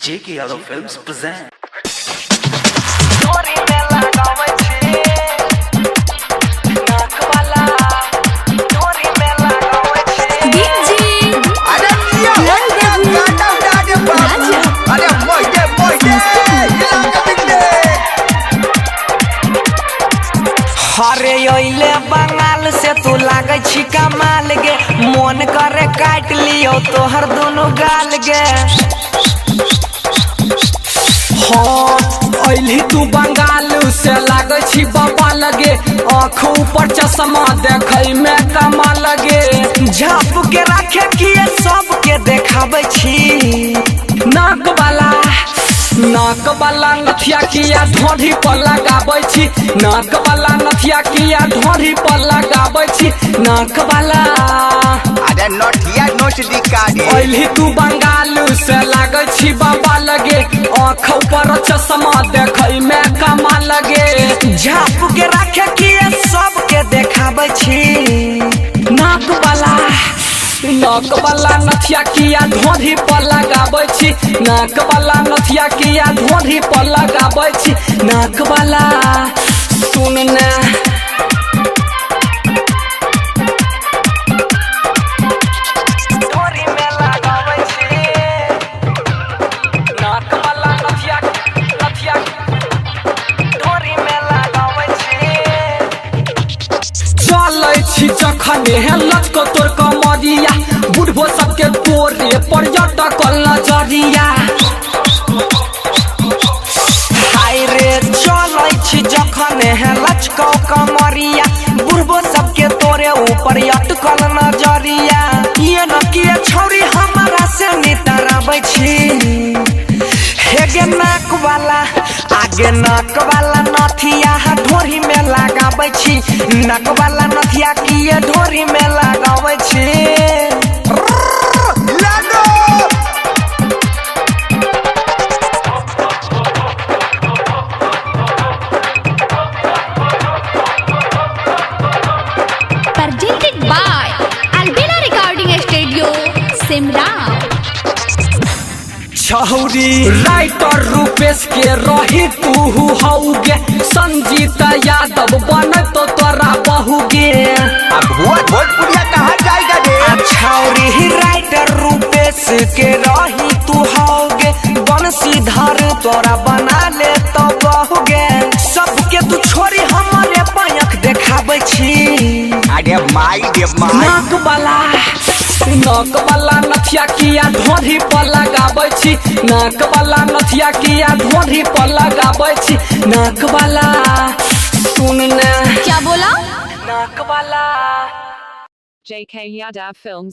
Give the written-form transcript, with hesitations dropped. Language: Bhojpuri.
J.K. Yadav Films present. हरे ओइले बंगाल से तू लागे छी कमाल गे, मन करे काट लियो तोहर दोनों गाल गे। हाँ ओइली तू बंगाल से लागे छी बाबा लगे, आँख ऊपर चश्मा देखै में कमाल गे। झाप के रखे किए सबके देखाबै छी, नाक वाला नथिया किया ढोढ़ी पर लगाबै छी, नाक वाला नथिया किया ढोढ़ी पर लगाबै छी, नाक वाला अरे नथिया नोच दिकारी ओइली तू बंगाल से लागै छी बाबा लगे, आँख पर चश्मा देखै में कमाल लगे। झाप के रखे किए सबके देखाबै छी, नाक वाला नथिया किया ढोढ़ी पर लगाबै छी, नाक वाला नथिया किया ढोढ़ी पर लगाबै छी, नाक वाला सुन ना ढोढ़ी में लगाबै छी, नाक वाला नथिया ढोढ़ी में लगाबै छी। चलै छी जखने लचको तोर कमरिया, बुढ़बो सबके तोरे पर्यटक नजरिया। हाय रे चलै छी जखने लचको कमरिया, बुढ़बो सबके तोरे ऊपर अटकल नजरिया। ये न किए छौरी हमारा से नितराबै छी, हेगे नाक वाला आगे नाक वाला नथिया ढोरी में लगाबै छी, नाक वाला नथिया किए ढोरी में लगाबै छी। Presented by Albina Recording Studio, Simla। छौरी राइटर रूपेश के रही तू हौगे, संजीत यादव बन तो तोरा बहुगे। अब भोजपुरिया कहाँ जाएगा रे? छौरी राइटर रूपेश के रही तू हौगे, बंशीधर तोरा बना ले तो बहुगे। सबके तू छोरी हमारे पायक देखाबै छी, अरे माई रे माई नाक वाला नथिया किया ढोढ़ी पर लगाबै छी, नाक वाला नथिया किया ढोढ़ी पर लगाबै छी, नाक वाला सुन ना क्या बोला? नाक वाला JK Yadav Films